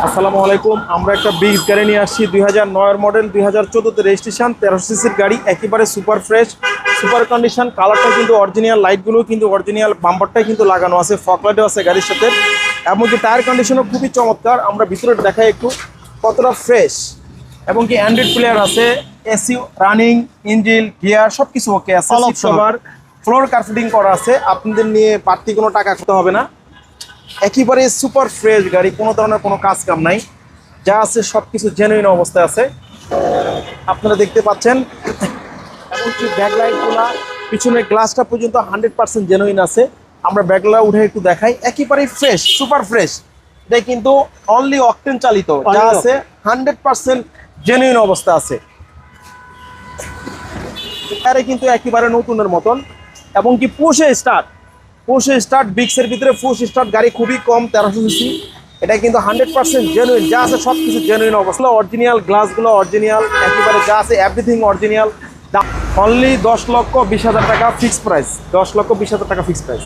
আসসালামু আলাইকুম। আমরা একটা বিগ গাড়ি নিয়ে আসছি 2009 মডেল, 2014 রেজিস্ট্রেশন, 1300 সিসির গাড়ি, একেবারে সুপার ফ্রেশ, সুপার কন্ডিশন। কালারটা কিন্তু অরিজিনাল, লাইটগুলো কিন্তু অরিজিনাল, বাম্পারটাই কিন্তু লাগানো আছে, ফকলাইটও আছে গাড়ির সাথে। এমনকি টায়ার কন্ডিশনও খুবই চমৎকার। আমরা ভিতরে দেখাই একটু কতটা ফ্রেশ, এবং কি অ্যান্ড্রয়েড প্লেয়ার আছে, এসি রানিং, ইঞ্জিন, গিয়ার সব কিছু ওকে আছে। সবার ফ্লোর কার্পেটিং করা আছে, আপনাদের নিয়ে বাড়তি কোনো টাকা করতে হবে না। একেবারে সুপার ফ্রেশ গাড়ি, কোনো ধরনের কোনো কাজ কাম নাই, যা আছে সব কিছু জেনুইন অবস্থায় আছে, আপনারা দেখতে পাচ্ছেন। এমনকি ব্যাকলাইটগুলা, পিছনের গ্লাসটা পর্যন্ত 100% জেনুইন আছে। আমরা ব্যাকলাইট উঠে একটু দেখাই, একেবারেই ফ্রেশ, সুপার ফ্রেশ। এটা কিন্তু অনলি অকটেন চালিত, যা আছে 100% জেনুইন অবস্থা আছে। এটারে কিন্তু একেবারে নতুনের মতন, এবং কি পুশ স্টার্ট বিক্সের ভিতরে পুশ স্টার্ট গাড়ি খুবই কম, 1300 সিসি। এটা কিন্তু 100% জেনুইন, যা আছে সব কিছু জেনুইন অবস্থা। অরিজিনাল গ্লাসগুলো অরিজিনাল, একেবারে যা আছে এভরিথিং অরিজিনাল। অনলি 10,20,000 টাকা ফিক্সড প্রাইস, 10,20,000 টাকা ফিক্সড প্রাইস।